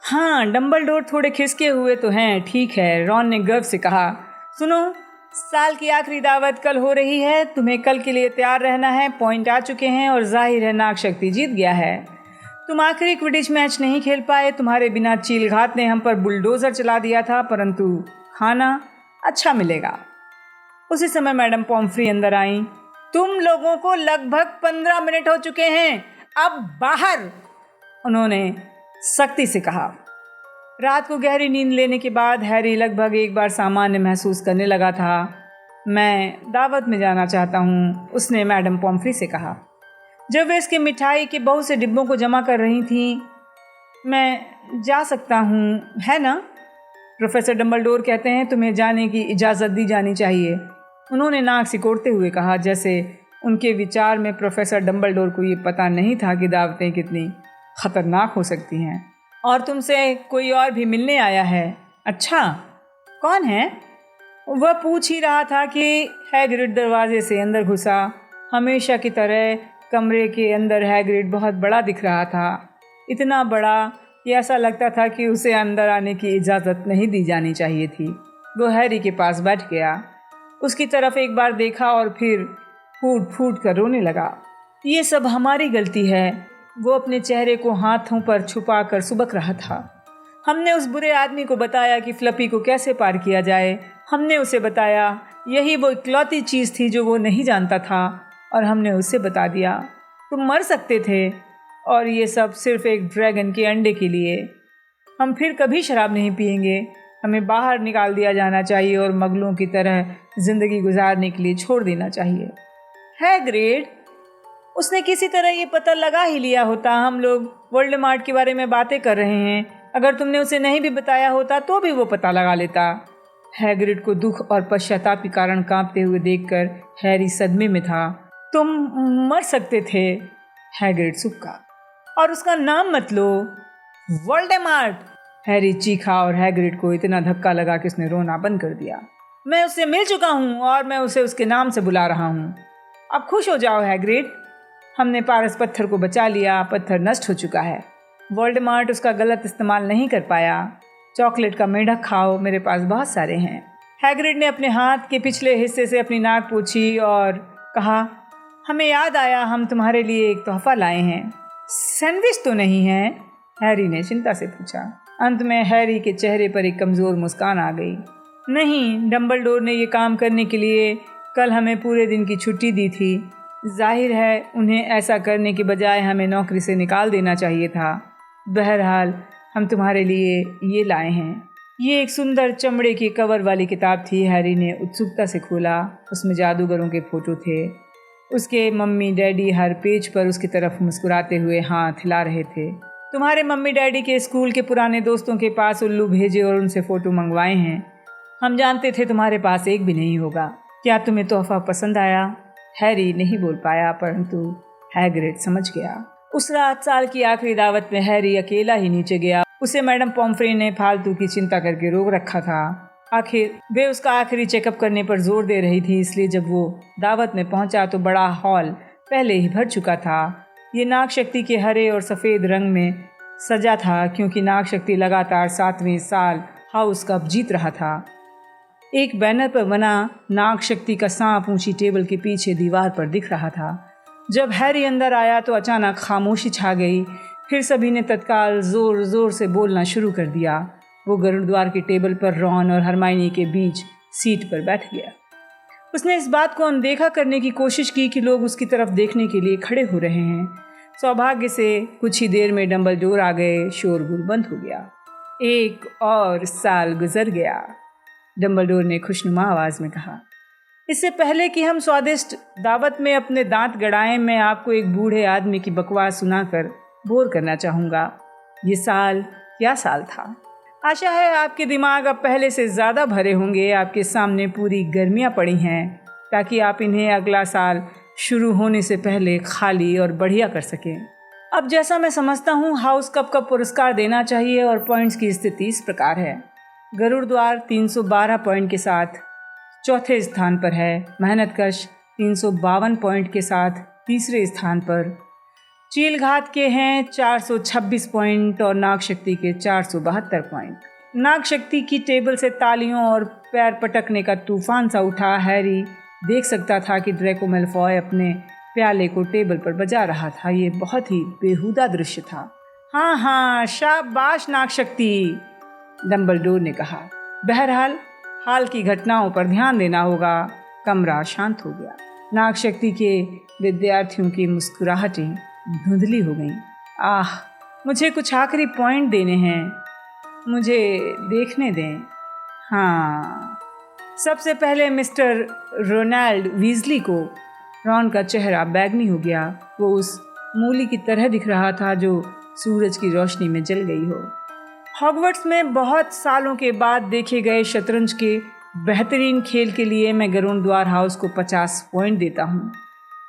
हाँ, डंबलडोर थोड़े खिसके हुए तो हैं, ठीक है, रॉन ने गर्व से कहा। सुनो, साल की आखिरी दावत कल हो रही है, तुम्हें कल के लिए तैयार रहना है। पॉइंट आ चुके हैं और जाहिर है नाग शक्ति जीत गया है। तुम आखिरी क्विडिच मैच नहीं खेल पाए, तुम्हारे बिना चीलघात ने हम पर बुलडोज़र चला दिया था, परंतु खाना अच्छा मिलेगा। उसी समय मैडम पॉम्फ्री अंदर आईं। तुम लोगों को लगभग 15 मिनट हो चुके हैं, अब बाहर, उन्होंने सख्ती से कहा। रात को गहरी नींद लेने के बाद हैरी लगभग एक बार सामान्य महसूस करने लगा था। मैं दावत में जाना चाहता हूँ, उसने मैडम पॉम्फ्री से कहा जब वे इसके मिठाई के बहुत से डिब्बों को जमा कर रही थीं। मैं जा सकता हूँ, है ना? प्रोफेसर डंबलडोर कहते हैं तुम्हें जाने की इजाज़त दी जानी चाहिए, उन्होंने नाक सिकोड़ते हुए कहा, जैसे उनके विचार में प्रोफेसर डंबलडोर को ये पता नहीं था कि दावतें कितनी ख़तरनाक हो सकती हैं। और तुमसे कोई और भी मिलने आया है? अच्छा, कौन है? वह पूछ ही रहा था कि हैग्रिड दरवाजे से अंदर घुसा। हमेशा की तरह कमरे के अंदर हैग्रिड बहुत बड़ा दिख रहा था, इतना बड़ा कि ऐसा लगता था कि उसे अंदर आने की इजाज़त नहीं दी जानी चाहिए थी। वो हैरी के पास बैठ गया, उसकी तरफ एक बार देखा और फिर फूट फूट कर रोने लगा। ये सब हमारी गलती है, वो अपने चेहरे को हाथों पर छुपा कर सुबक रहा था। हमने उस बुरे आदमी को बताया कि फ्लपी को कैसे पार किया जाए। हमने उसे बताया, यही वो इकलौती चीज़ थी जो वो नहीं जानता था, और हमने उसे बता दिया। तुम मर सकते थे, और ये सब सिर्फ एक ड्रैगन के अंडे के लिए। हम फिर कभी शराब नहीं पिएंगे, हमें बाहर निकाल दिया जाना चाहिए और मगलों की तरह ज़िंदगी गुजारने के लिए छोड़ देना चाहिए। हैग्रिड, उसने किसी तरह ये पता लगा ही लिया होता। हम लोग वोल्डेमॉर्ट के बारे में बातें कर रहे हैं, अगर तुमने उसे नहीं भी बताया होता तो भी वो पता लगा लेता। हैग्रिड को दुख और पश्चाताप के कारण कांपते हुए देखकर हैरी सदमे में था। तुम मर सकते थे, हैग्रिड सूखा, और उसका नाम मत लो, वोल्डेमॉर्ट। हैरी चीखा और हैग्रिड को इतना धक्का लगा कि उसने रोना बंद कर दिया। मैं उससे मिल चुका हूँ और मैं उसे उसके नाम से बुला रहा हूँ। अब खुश हो जाओ हैग्रिड, हमने पारस पत्थर को बचा लिया, पत्थर नष्ट हो चुका है। वोल्डेमॉर्ट उसका गलत इस्तेमाल नहीं कर पाया। चॉकलेट का मेढक खाओ, मेरे पास बहुत सारे हैं। हैग्रिड ने अपने हाथ के पिछले हिस्से से अपनी नाक पोंछी और कहा, हमें याद आया, हम तुम्हारे लिए एक तोहफा लाए हैं। सैंडविच तो नहीं है? हैरी ने चिंता से पूछा। अंत में हैरी के चेहरे पर एक कमज़ोर मुस्कान आ गई। नहीं, डंबलडोर ने ये काम करने के लिए कल हमें पूरे दिन की छुट्टी दी थी। जाहिर है उन्हें ऐसा करने के बजाय हमें नौकरी से निकाल देना चाहिए था। बहरहाल हम तुम्हारे लिए ये लाए हैं। ये एक सुंदर चमड़े के कवर वाली किताब थी। हैरी ने उत्सुकता से खोला। उसमें जादूगरों के फोटो थे। उसके मम्मी डैडी हर पेज पर उसकी तरफ मुस्कुराते हुए हाथ हिला रहे थे। तुम्हारे मम्मी डैडी के स्कूल के पुराने दोस्तों के पास उल्लू भेजे और उनसे फ़ोटो मंगवाए हैं। हम जानते थे तुम्हारे पास एक भी नहीं होगा। क्या तुम्हें तोहफा पसंद आया? हैरी नहीं बोल पाया, परंतु हैग्रिड समझ गया। उस रात साल की आखिरी दावत में हैरी अकेला ही नीचे गया। उसे मैडम पॉम्फ्रे ने फालतू की चिंता करके रोक रखा था। आखिर वे उसका आखिरी चेकअप करने पर जोर दे रही थी, इसलिए जब वो दावत में पहुंचा तो बड़ा हॉल पहले ही भर चुका था। ये नाग शक्ति के हरे और सफ़ेद रंग में सजा था, क्योंकि नाग शक्ति लगातार 7वें साल हाउस कप जीत रहा था। एक बैनर पर बना नाग शक्ति का सांप ऊंची टेबल के पीछे दीवार पर दिख रहा था। जब हैरी अंदर आया तो अचानक खामोशी छा गई। फिर सभी ने तत्काल जोर जोर से बोलना शुरू कर दिया। वो गरुड़द्वार की टेबल पर रॉन और हरमाइनी के बीच सीट पर बैठ गया। उसने इस बात को अनदेखा करने की कोशिश की कि लोग उसकी तरफ देखने के लिए खड़े हो रहे हैं। सौभाग्य से कुछ ही देर में डंबलडोर आ गए। शोरगुल बंद हो गया। एक और साल गुजर गया, डंबलडोर ने खुशनुमा आवाज में कहा। इससे पहले कि हम स्वादिष्ट दावत में अपने दांत गड़ाएं, मैं आपको एक बूढ़े आदमी की बकवास सुनाकर बोर करना चाहूँगा। ये साल क्या साल था। आशा है आपके दिमाग अब पहले से ज़्यादा भरे होंगे। आपके सामने पूरी गर्मियाँ पड़ी हैं ताकि आप इन्हें अगला साल शुरू होने से पहले खाली और बढ़िया कर सकें। अब जैसा मैं समझता हूँ हाउस कप का पुरस्कार देना चाहिए और पॉइंट्स की स्थिति इस प्रकार है। गरुड़द्वार 312 पॉइंट के साथ चौथे स्थान पर है। मेहनतकश 352 पॉइंट के साथ तीसरे स्थान पर। चीलघात के हैं 426 पॉइंट और नाग शक्ति के 472 पॉइंट। नाग शक्ति की टेबल से तालियों और पैर पटकने का तूफान सा उठा। हैरी देख सकता था कि ड्रैको मैलफॉय अपने प्याले को टेबल पर बजा रहा था। ये बहुत ही बेहुदा दृश्य था। हाँ हाँ, शाबाश नाग शक्ति, डंबलडोर ने कहा। बहरहाल हाल की घटनाओं पर ध्यान देना होगा। कमरा शांत हो गया। नाग शक्ति के विद्यार्थियों की मुस्कुराहटें धुंधली हो गईं। आह, मुझे कुछ आखिरी पॉइंट देने हैं, मुझे देखने दें। हाँ, सबसे पहले मिस्टर रोनाल्ड वीजली को। रॉन का चेहरा बैगनी हो गया। वो उस मूली की तरह दिख रहा था जो सूरज की रोशनी में जल गई हो। हॉगवर्ट्स में बहुत सालों के बाद देखे गए शतरंज के बेहतरीन खेल के लिए मैं गरुड़द्वार हाउस को 50 पॉइंट देता हूँ।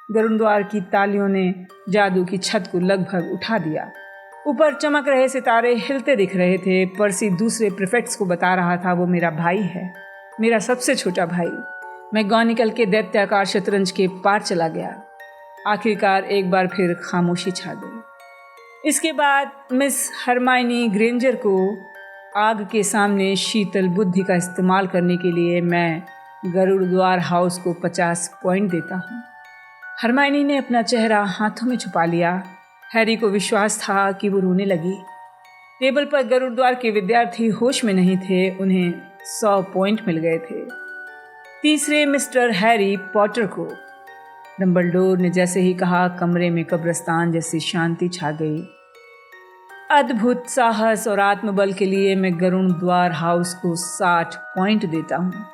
गरुड़द्वार की तालियों ने जादू की छत को लगभग उठा दिया। ऊपर चमक रहे सितारे हिलते दिख रहे थे। पर्सी दूसरे प्रीफेक्ट्स को बता रहा था वो मेरा भाई है, मेरा सबसे छोटा भाई। मैगोनिकल के दैत्याकार शतरंज के पार चला गया। आखिरकार एक बार फिर खामोशी छा गई। इसके बाद मिस हरमाइनी ग्रेंजर को आग के सामने शीतल बुद्धि का इस्तेमाल करने के लिए मैं गरुड़द्वार हाउस को 50 पॉइंट देता हूँ। हरमाइनी ने अपना चेहरा हाथों में छुपा लिया। हैरी को विश्वास था कि वो रोने लगी। टेबल पर गरुड़द्वार के विद्यार्थी होश में नहीं थे। उन्हें 100 पॉइंट मिल गए थे। तीसरे मिस्टर हैरी पॉटर को। डंबलडोर ने जैसे ही कहा, कमरे में कब्रिस्तान जैसी शांति छा गई। अद्भुत साहस और आत्मबल के लिए मैं गरुड़द्वार हाउस को 60 पॉइंट देता हूँ।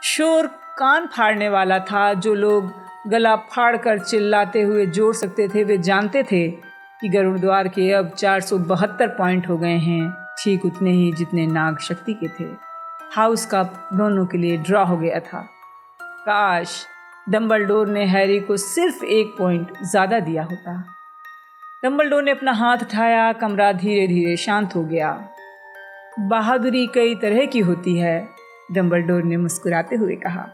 शोर कान फाड़ने वाला था। जो लोग गला फाड़कर चिल्लाते हुए जोड़ सकते थे वे जानते थे कि गरुड़द्वार के अब 472 पॉइंट हो गए हैं, ठीक उतने ही जितने नाग शक्ति के थे। हाउस कप दोनों के लिए ड्रॉ हो गया था। काश डंबलडोर ने हैरी को सिर्फ 1 पॉइंट ज़्यादा दिया होता। डंबलडोर ने अपना हाथ उठाया। कमरा धीरे धीरे शांत हो गया। बहादुरी कई तरह की होती है, डंबलडोर ने मुस्कुराते हुए कहा।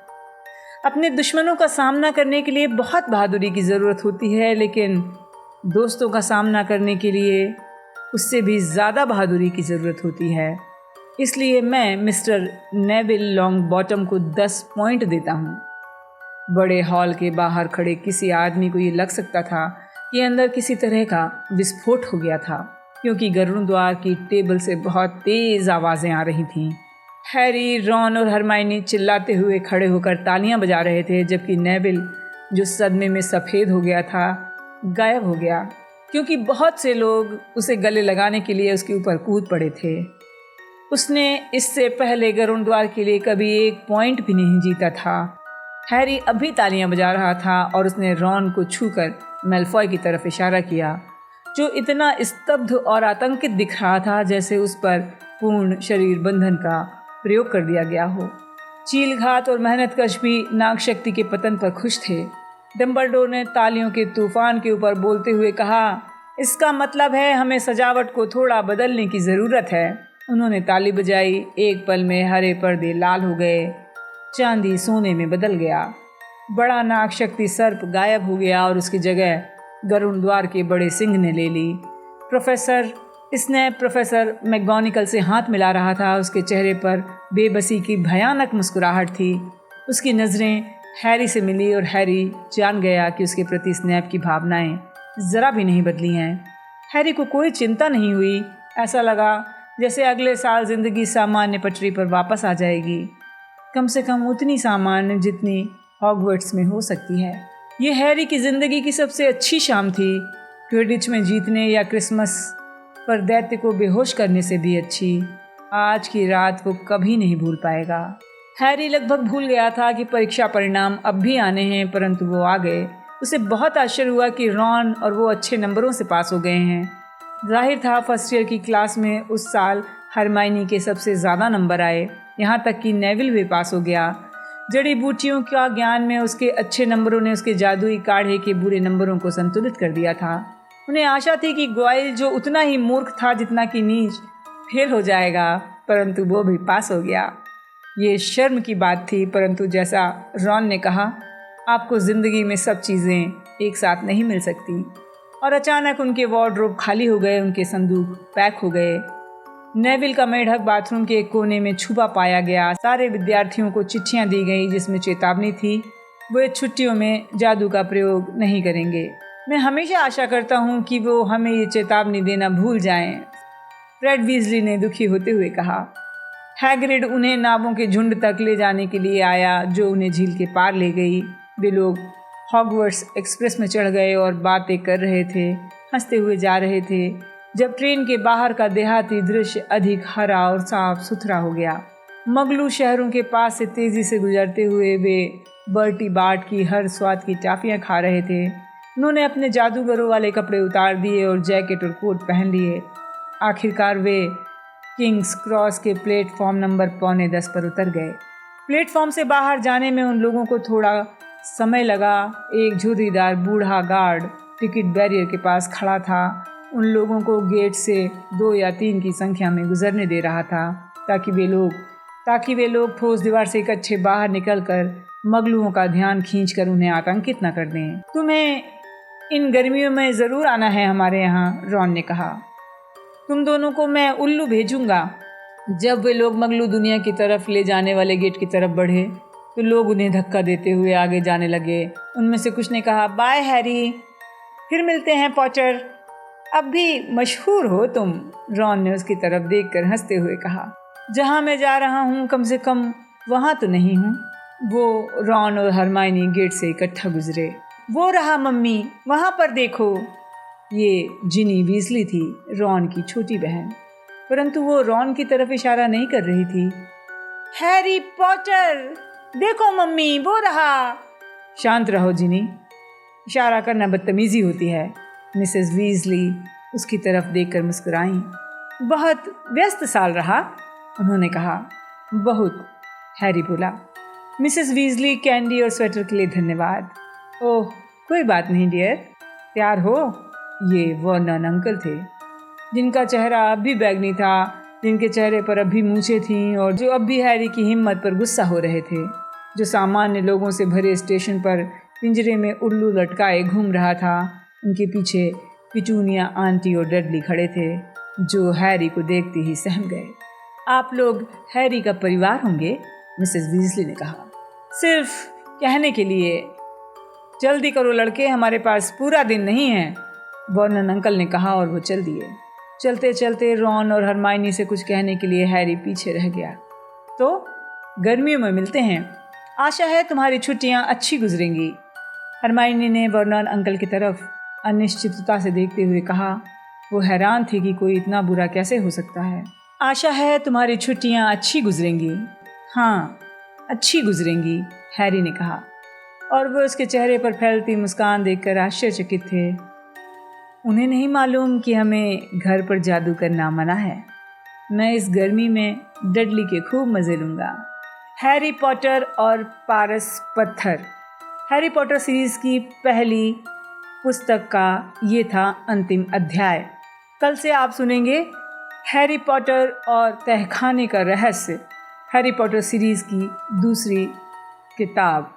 अपने दुश्मनों का सामना करने के लिए बहुत बहादुरी की ज़रूरत होती है, लेकिन दोस्तों का सामना करने के लिए उससे भी ज़्यादा बहादुरी की ज़रूरत होती है। इसलिए मैं मिस्टर नेविल लॉन्गबॉटम को 10 पॉइंट देता हूँ। बड़े हॉल के बाहर खड़े किसी आदमी को ये लग सकता था कि अंदर किसी तरह का विस्फोट हो गया था, क्योंकि गरुड़द्वार की टेबल से बहुत तेज़ आवाज़ें आ रही थीं। हैरी, रॉन और हरमाइनी चिल्लाते हुए खड़े होकर तालियां बजा रहे थे, जबकि नेविल, जो सदमे में सफ़ेद हो गया था, गायब हो गया, क्योंकि बहुत से लोग उसे गले लगाने के लिए उसके ऊपर कूद पड़े थे। उसने इससे पहले गरुड़ द्वार के लिए कभी एक पॉइंट भी नहीं जीता था। हैरी अभी तालियां बजा रहा था और उसने रॉन को छूकर मैल्फॉय की तरफ इशारा किया, जो इतना स्तब्ध और आतंकित दिख रहा था जैसे उस पर पूर्ण शरीर बंधन का प्रयोग कर दिया गया हो। चीलघात और मेहनतकश भी नाग शक्ति के पतन पर खुश थे। डम्बलडोर ने तालियों के तूफान के ऊपर बोलते हुए कहा, इसका मतलब है हमें सजावट को थोड़ा बदलने की ज़रूरत है। उन्होंने ताली बजाई। एक पल में हरे पर्दे लाल हो गए, चांदी सोने में बदल गया। बड़ा नाग शक्ति सर्प गायब हो गया और उसकी जगह गरुड़ द्वार के बड़े सिंह ने ले ली। प्रोफेसर मैगोनिकल से हाथ मिला रहा था। उसके चेहरे पर बेबसी की भयानक मुस्कुराहट थी। उसकी नज़रें हैरी से मिली और हैरी जान गया कि उसके प्रति स्नैप की भावनाएं ज़रा भी नहीं बदली हैं। हैरी को कोई चिंता नहीं हुई। ऐसा लगा जैसे अगले साल ज़िंदगी सामान्य पटरी पर वापस आ जाएगी, कम से कम उतनी सामान्य जितनी हॉगवर्ट्स में हो सकती है। ये हैरी की ज़िंदगी की सबसे अच्छी शाम थी, क्विडिच में जीतने या क्रिसमस पर दैत्य को बेहोश करने से भी अच्छी। आज की रात वो कभी नहीं भूल पाएगा। हैरी लगभग भूल गया था कि परीक्षा परिणाम अब भी आने हैं, परंतु वो आ गए। उसे बहुत आश्चर्य हुआ कि रॉन और वो अच्छे नंबरों से पास हो गए हैं। जाहिर था फर्स्ट ईयर की क्लास में उस साल हरमाइनी के सबसे ज़्यादा नंबर आए, यहाँ तक कि नेविल भी पास हो गया। जड़ी बूटियों का ज्ञान में उसके अच्छे नंबरों ने उसके जादुई काढ़े के बुरे नंबरों को संतुलित कर दिया था। उन्हें आशा थी कि ग्वाइल, जो उतना ही मूर्ख था जितना कि नीच, फेल हो जाएगा, परंतु वो भी पास हो गया। ये शर्म की बात थी, परंतु जैसा रॉन ने कहा, आपको ज़िंदगी में सब चीज़ें एक साथ नहीं मिल सकती। और अचानक उनके वार्डरोब खाली हो गए, उनके संदूक पैक हो गए। नेविल का मेढक बाथरूम के एक कोने में छुपा पाया गया। सारे विद्यार्थियों को चिट्ठियां दी गई जिसमें चेतावनी थी, वे छुट्टियों में जादू का प्रयोग नहीं करेंगे। मैं हमेशा आशा करता हूँ कि वो हमें ये चेतावनी देना भूल जाएं, फ्रेड वीजली ने दुखी होते हुए कहा। हैग्रिड उन्हें नावों के झुंड तक ले जाने के लिए आया जो उन्हें झील के पार ले गई। वे लोग हॉगवर्ट्स एक्सप्रेस में चढ़ गए और बातें कर रहे थे, हंसते हुए जा रहे थे। जब ट्रेन के बाहर का देहाती दृश्य अधिक हरा और साफ सुथरा हो गया, मगलू शहरों के पास से तेजी से गुजरते हुए वे बर्टी बाट की हर स्वाद की टाफियाँ खा रहे थे। उन्होंने अपने जादूगरों वाले कपड़े उतार दिए और जैकेट और कोट पहन लिए। आखिरकार वे किंग्स क्रॉस के प्लेटफॉर्म नंबर 9:45 पर उतर गए। प्लेटफॉर्म से बाहर जाने में उन लोगों को थोड़ा समय लगा। एक झुर्रीदार बूढ़ा गार्ड टिकट बैरियर के पास खड़ा था। उन लोगों को गेट से 2 या 3 की संख्या में गुजरने दे रहा था ताकि वे लोग ठोस दीवार से एक अच्छे बाहर निकलकर मगलुओं का ध्यान खींचकर उन्हें आतंकित न कर दें। तुम्हें इन गर्मियों में ज़रूर आना है हमारे यहाँ, रॉन ने कहा। तुम दोनों को मैं उल्लू भेजूंगा। जब वे लोग मगलू दुनिया की तरफ ले जाने वाले गेट की तरफ बढ़े तो लोग उन्हें धक्का देते हुए आगे जाने लगे। उनमें से कुछ ने कहा, बाय हैरी, फिर मिलते हैं पॉटर, अब भी मशहूर हो तुम। रॉन ने उसकी तरफ देखकर हंसते हुए कहा, जहाँ मैं जा रहा हूँ कम से कम वहाँ तो नहीं हूँ। वो रॉन और हरमाइनी गेट से इकट्ठा गुजरे। वो रहा मम्मी, वहाँ पर देखो। ये जिनी वीजली थी, रॉन की छोटी बहन, परंतु वो रॉन की तरफ इशारा नहीं कर रही थी। हैरी पॉटर, देखो मम्मी, वो रहा। शांत रहो जिनी, इशारा करना बदतमीजी होती है। मिसेस वीजली उसकी तरफ देखकर मुस्कुराईं। बहुत व्यस्त साल रहा, उन्होंने कहा। बहुत, हैरी बोला। मिसेस वीजली, कैंडी और स्वेटर के लिए धन्यवाद। ओह, कोई बात नहीं डियर, तैयार हो। ये वर्नन अंकल थे, जिनका चेहरा अब भी बैगनी था, जिनके चेहरे पर अब भी मूछें थीं और जो अब भी हैरी की हिम्मत पर गुस्सा हो रहे थे, जो सामान्य लोगों से भरे स्टेशन पर पिंजरे में उल्लू लटकाए घूम रहा था। उनके पीछे पिटूनिया आंटी और डडली खड़े थे, जो हैरी को देखते ही सहम गए। आप लोग हैरी का परिवार होंगे, मिसेस वीजली ने कहा। सिर्फ कहने के लिए। जल्दी करो लड़के, हमारे पास पूरा दिन नहीं है, वर्नन अंकल ने कहा और वो चल दिए। चलते चलते रॉन और हरमाइनी से कुछ कहने के लिए हैरी पीछे रह गया। तो गर्मियों में मिलते हैं, आशा है तुम्हारी छुट्टियां अच्छी गुजरेंगी, हरमाइनी ने वर्नन अंकल की तरफ अनिश्चितता से देखते हुए कहा। वो हैरान थी कि कोई इतना बुरा कैसे हो सकता है। आशा है तुम्हारी छुट्टियां अच्छी गुजरेंगी। हाँ, अच्छी गुजरेंगी, हैरी ने कहा, और वो उसके चेहरे पर फैलती मुस्कान देखकर आश्चर्यचकित थे। उन्हें नहीं मालूम कि हमें घर पर जादू करना मना है। मैं इस गर्मी में डडली के खूब मज़े लूँगा। हैरी पॉटर और पारस पत्थर हैरी पॉटर सीरीज़ की पहली पुस्तक का ये था अंतिम अध्याय। कल से आप सुनेंगे हैरी पॉटर और तहखाने का रहस्य, हैरी पॉटर सीरीज़ की दूसरी किताब।